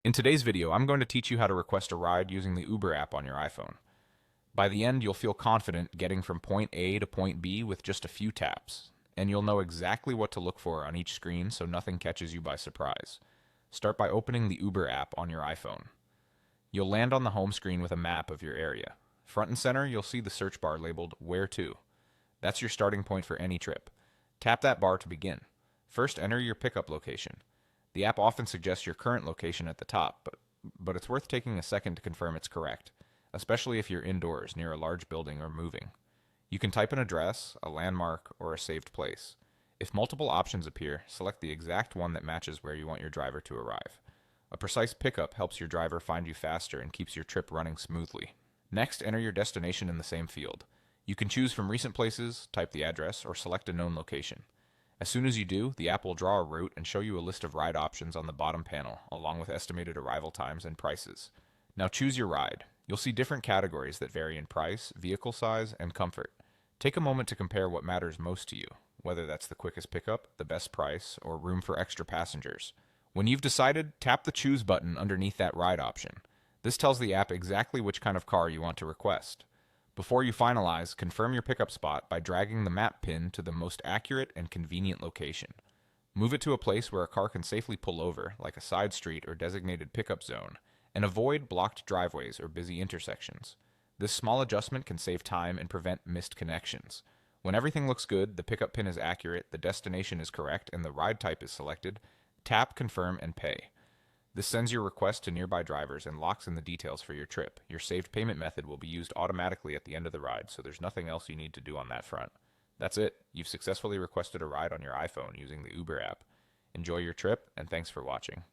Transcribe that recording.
In today's video, I'm going to teach you how to request a ride using the Uber app on your iPhone. By the end, you'll feel confident getting from point A to point B with just a few taps, and you'll know exactly what to look for on each screen so nothing catches you by surprise. Start by opening the Uber app on your iPhone. You'll land on the home screen with a map of your area. Front and center, you'll see the search bar labeled Where To. That's your starting point for any trip. Tap that bar to begin. First, enter your pickup location. The app often suggests your current location at the top, but it's worth taking a second to confirm it's correct, especially if you're indoors near a large building or moving. You can type an address, a landmark, or a saved place. If multiple options appear, select the exact one that matches where you want your driver to arrive. A precise pickup helps your driver find you faster and keeps your trip running smoothly. Next, enter your destination in the same field. You can choose from recent places, type the address, or select a known location. As soon as you do, the app will draw a route and show you a list of ride options on the bottom panel, along with estimated arrival times and prices. Now choose your ride. You'll see different categories that vary in price, vehicle size, and comfort. Take a moment to compare what matters most to you, whether that's the quickest pickup, the best price, or room for extra passengers. When you've decided, tap the Choose button underneath that ride option. This tells the app exactly which kind of car you want to request. Before you finalize, confirm your pickup spot by dragging the map pin to the most accurate and convenient location. Move it to a place where a car can safely pull over, like a side street or designated pickup zone, and avoid blocked driveways or busy intersections. This small adjustment can save time and prevent missed connections. When everything looks good, the pickup pin is accurate, the destination is correct, and the ride type is selected, tap Confirm and Pay. This sends your request to nearby drivers and locks in the details for your trip. Your saved payment method will be used automatically at the end of the ride, so there's nothing else you need to do on that front. That's it. You've successfully requested a ride on your iPhone using the Uber app. Enjoy your trip, and thanks for watching.